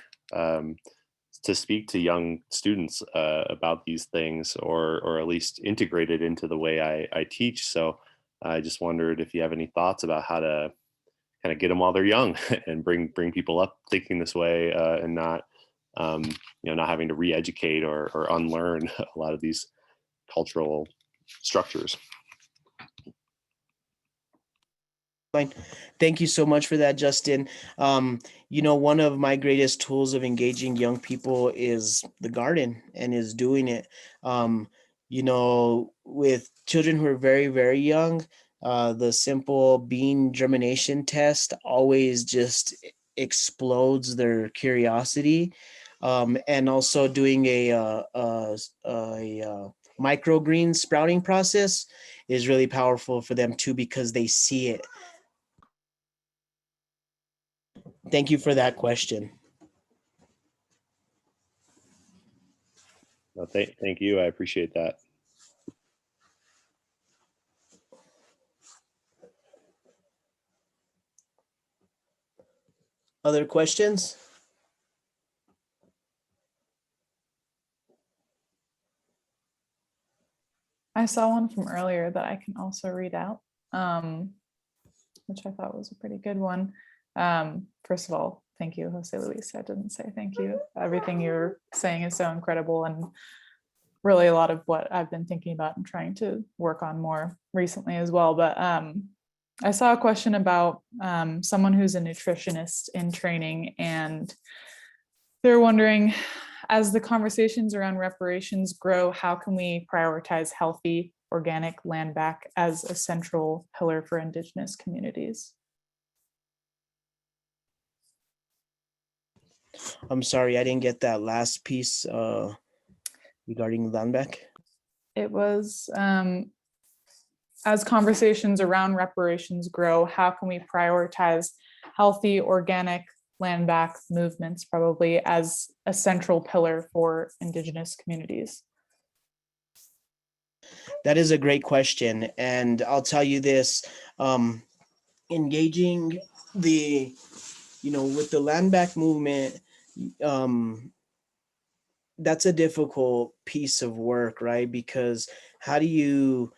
to speak to young students about these things, or at least integrated into the way I teach. So I just wondered if you have any thoughts about how to kind of get them while they're young and bring people up thinking this way, and not not having to re-educate or unlearn a lot of these cultural structures. Fine. Thank you so much for that, Justin. One of my greatest tools of engaging young people is the garden, and is doing it. With children who are very, very young, the simple bean germination test always just explodes their curiosity. And also doing a microgreen sprouting process is really powerful for them too, because they see it. Thank you for that question. Well, thank you. I appreciate that. Other questions? I saw one from earlier that I can also read out, which I thought was a pretty good one. First of all, thank you, Joseluis. I didn't say thank you. Everything you're saying is so incredible, and really a lot of what I've been thinking about and trying to work on more recently as well. But I saw a question about someone who's a nutritionist in training, and they're wondering, as the conversations around reparations grow, how can we prioritize healthy, organic land back as a central pillar for Indigenous communities? I'm sorry, I didn't get that last piece regarding land back. It was, as conversations around reparations grow, how can we prioritize healthy, organic land back movements, probably as a central pillar for Indigenous communities? That is a great question. And I'll tell you this, engaging with the land back movement, that's a difficult piece of work, right? Because how do you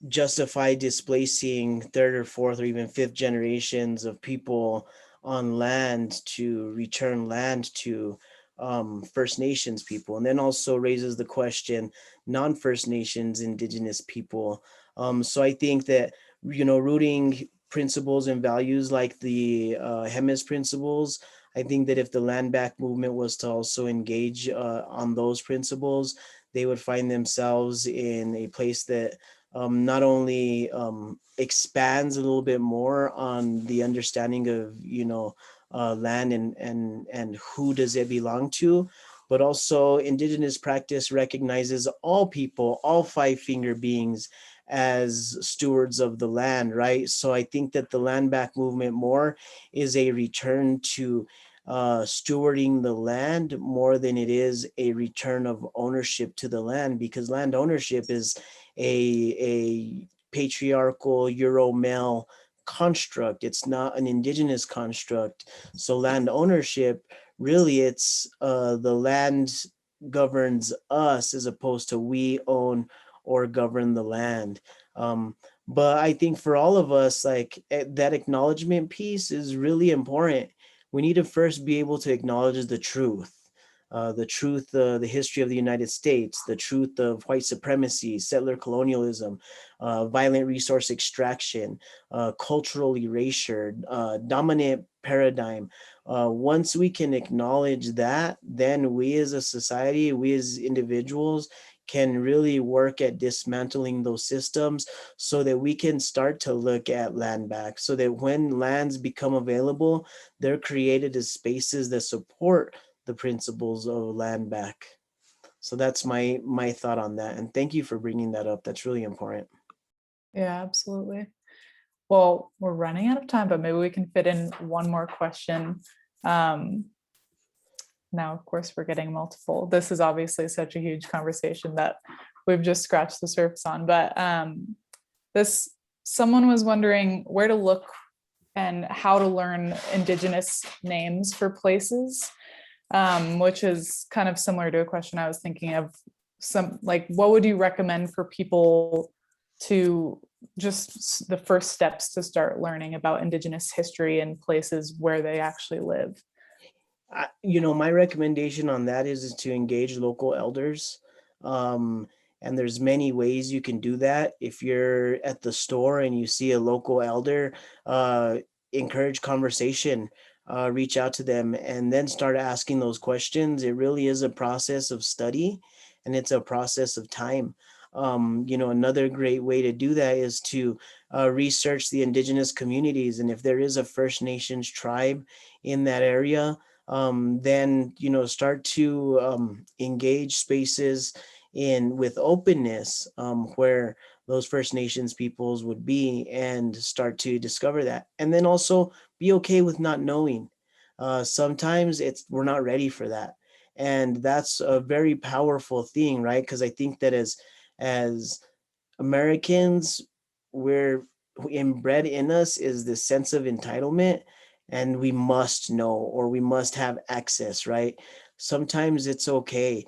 justify displacing third or fourth or even fifth generations of people on land to return land to First Nations people? And then also raises the question, non-First Nations, Indigenous people. So I think that, rooting principles and values like the HEMIS principles, I think that if the land back movement was to also engage on those principles, they would find themselves in a place that not only expands a little bit more on the understanding of, land and who does it belong to, but also Indigenous practice recognizes all people, all five-finger beings, as stewards of the land, right? So I think that the land back movement more is a return to stewarding the land more than it is a return of ownership to the land, because land ownership is a patriarchal Euro male construct. It's not an indigenous construct. So land ownership, really, it's the land governs us as opposed to we own or govern the land. But I think for all of us, like that acknowledgement piece is really important. We need to first be able to acknowledge the truth. The history of the United States, the truth of white supremacy, settler colonialism, violent resource extraction, cultural erasure, dominant paradigm. Once we can acknowledge that, then we as a society, we as individuals can really work at dismantling those systems so that we can start to look at land back, so that when lands become available, they're created as spaces that support the principles of land back. So that's my thought on that. And thank you for bringing that up. That's really important. Yeah, absolutely. Well, we're running out of time, but maybe we can fit in one more question. Now, of course, we're getting multiple. This is obviously such a huge conversation that we've just scratched the surface on, but someone was wondering where to look and how to learn Indigenous names for places, which is kind of similar to a question I was thinking of. What would you recommend for people to just the first steps to start learning about Indigenous history and places where they actually live? My recommendation on that is to engage local elders. And there's many ways you can do that. If you're at the store and you see a local elder, encourage conversation, reach out to them, and then start asking those questions. It really is a process of study, and it's a process of time. Another great way to do that is to research the Indigenous communities. And if there is a First Nations tribe in that area, then start to engage spaces with openness, where those First Nations peoples would be, and start to discover that. And then also be okay with not knowing. Sometimes we're not ready for that, and that's a very powerful thing, right? Because I think that as Americans, we're inbred in us is this sense of entitlement, and we must know, or we must have access, right? Sometimes it's okay.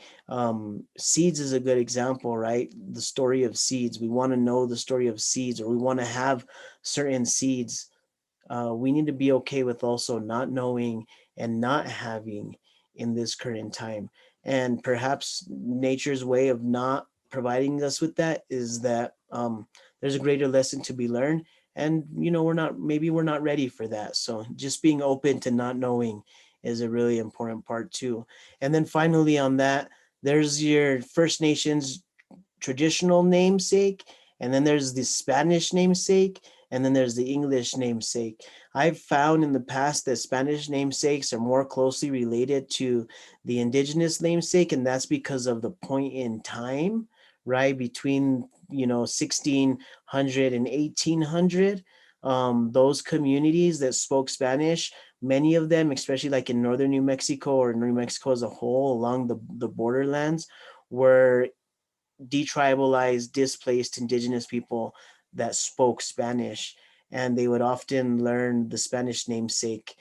Seeds is a good example, right? The story of seeds. We want to know the story of seeds, or we want to have certain seeds. We need to be okay with also not knowing and not having in this current time. And perhaps nature's way of not providing us with that is that there's a greater lesson to be learned. And we're not ready for that. So just being open to not knowing is a really important part too. And then finally on that, there's your First Nations traditional namesake, and then there's the Spanish namesake, and then there's the English namesake. I've found in the past that Spanish namesakes are more closely related to the Indigenous namesake, and that's because of the point in time, right, between 1600 and 1800. Those communities that spoke Spanish, many of them, especially like in northern New Mexico or New Mexico as a whole, along the borderlands, were detribalized, displaced Indigenous people that spoke Spanish, and they would often learn the Spanish namesake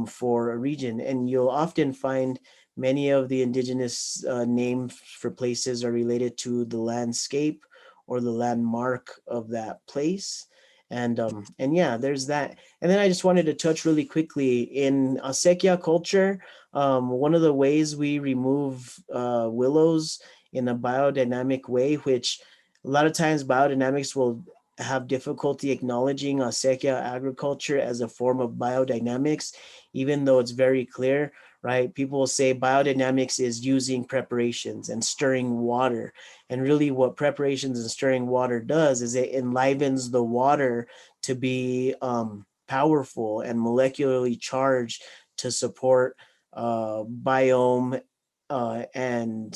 for a region. And you'll often find many of the Indigenous names for places are related to the landscape or the landmark of that place. And yeah, there's that. And then I just wanted to touch really quickly in Acequia culture. One of the ways we remove willows in a biodynamic way, which a lot of times biodynamics will have difficulty acknowledging acequia agriculture as a form of biodynamics, even though it's very clear, right? People will say biodynamics is using preparations and stirring water. And really what preparations and stirring water does is it enlivens the water to be powerful and molecularly charged to support biome and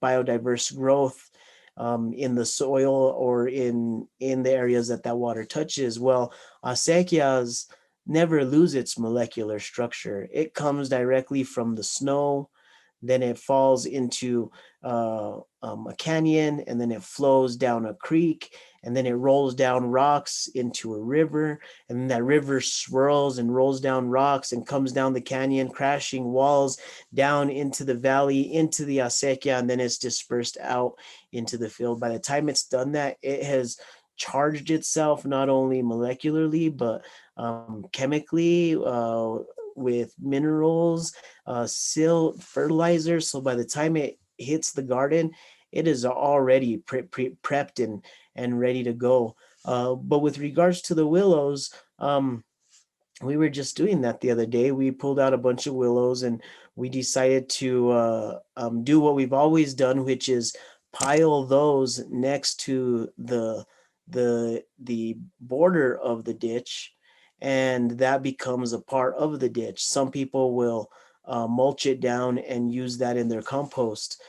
biodiverse growth in the soil or in the areas that water touches. Well, acequias, never lose its molecular structure. It comes directly from the snow, then it falls into a canyon, and then it flows down a creek, and then it rolls down rocks into a river, and then that river swirls and rolls down rocks and comes down the canyon, crashing walls down into the valley, into the acequia, and then it's dispersed out into the field. By the time it's done that, it has charged itself not only molecularly, but chemically, with minerals, silt, fertilizer. So by the time it hits the garden, it is already prepped and ready to go. But with regards to the willows, we were just doing that the other day. We pulled out a bunch of willows and we decided to do what we've always done, which is pile those next to the border of the ditch, and that becomes a part of the ditch. Some people will mulch it down and use that in their compost.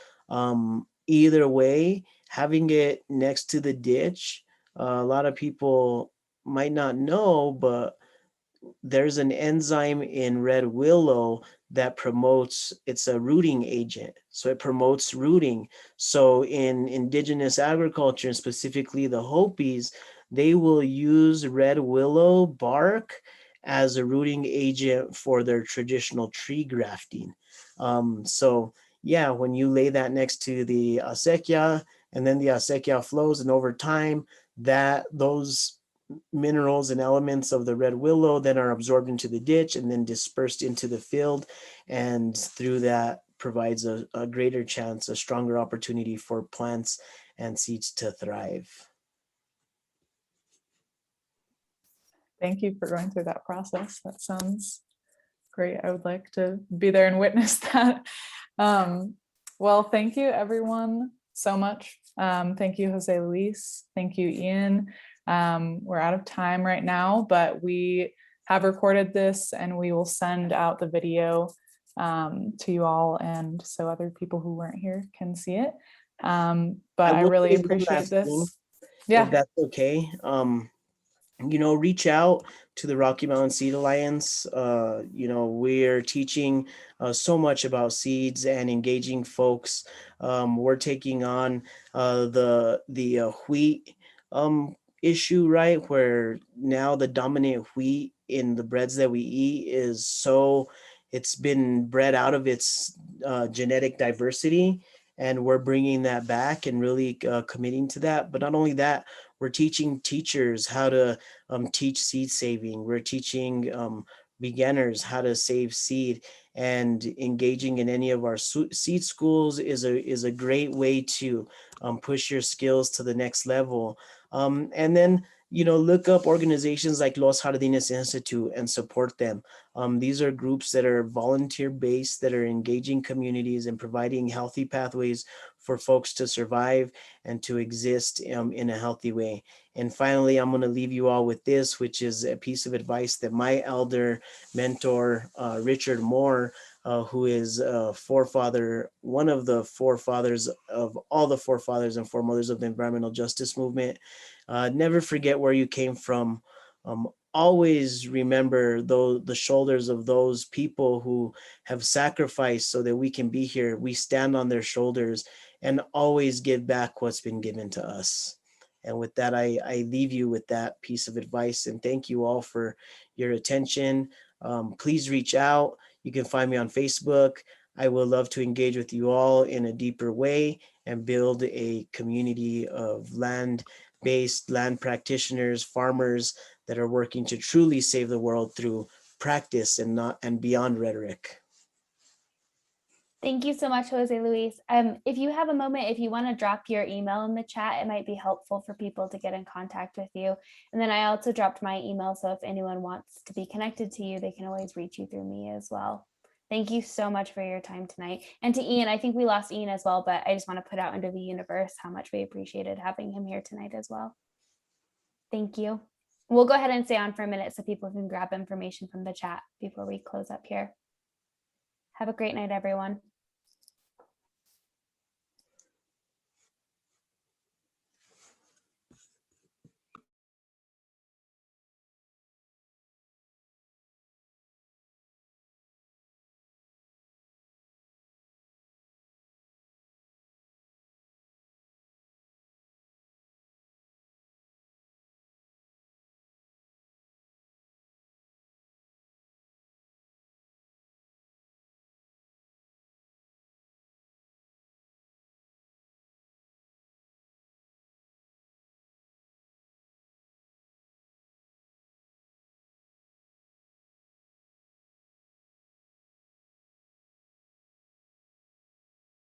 Either way, having it next to the ditch, a lot of people might not know, but there's an enzyme in red willow that promotes, it's a rooting agent. So it promotes rooting. So in indigenous agriculture, and specifically the Hopis, they will use red willow bark as a rooting agent for their traditional tree grafting. So yeah, when you lay that next to the acequia, and then the acequia flows, and over time that those minerals and elements of the red willow then are absorbed into the ditch and then dispersed into the field, and through that provides a greater chance, a stronger opportunity for plants and seeds to thrive. Thank you for going through that process. That sounds great. I would like to be there and witness that. Well, thank you everyone so much. Thank you, Joseluis. Thank you, Ean. We're out of time right now, but we have recorded this and we will send out the video to you all, and so other people who weren't here can see it. But I really appreciate this. Yeah, if that's okay. Reach out to the Rocky Mountain Seed Alliance. We're teaching so much about seeds and engaging folks. We're taking on the wheat issue, right? Where now the dominant wheat in the breads that we eat it's been bred out of its genetic diversity, and we're bringing that back and really committing to that. But not only that, we're teaching teachers how to teach seed saving. We're teaching beginners how to save seed, and engaging in any of our seed schools is a great way to push your skills to the next level. And then, look up organizations like Los Jardines Institute and support them. These are groups that are volunteer based, that are engaging communities and providing healthy pathways for folks to survive and to exist in a healthy way. And finally, I'm going to leave you all with this, which is a piece of advice that my elder mentor, Richard Moore, who is one of the forefathers of all the forefathers and foremothers of the environmental justice movement. Never forget where you came from. Always remember the shoulders of those people who have sacrificed so that we can be here. We stand on their shoulders, and always give back what's been given to us. And with that, I leave you with that piece of advice, and thank you all for your attention. Please reach out. You can find me on Facebook. I would love to engage with you all in a deeper way and build a community of land-based land practitioners, farmers that are working to truly save the world through practice and beyond rhetoric. Thank you so much, Joseluis. If you have a moment, if you want to drop your email in the chat, it might be helpful for people to get in contact with you. And then I also dropped my email, so if anyone wants to be connected to you, they can always reach you through me as well. Thank you so much for your time tonight. And to Ean, I think we lost Ean as well, but I just want to put out into the universe how much we appreciated having him here tonight as well. Thank you. We'll go ahead and stay on for a minute so people can grab information from the chat before we close up here. Have a great night, everyone.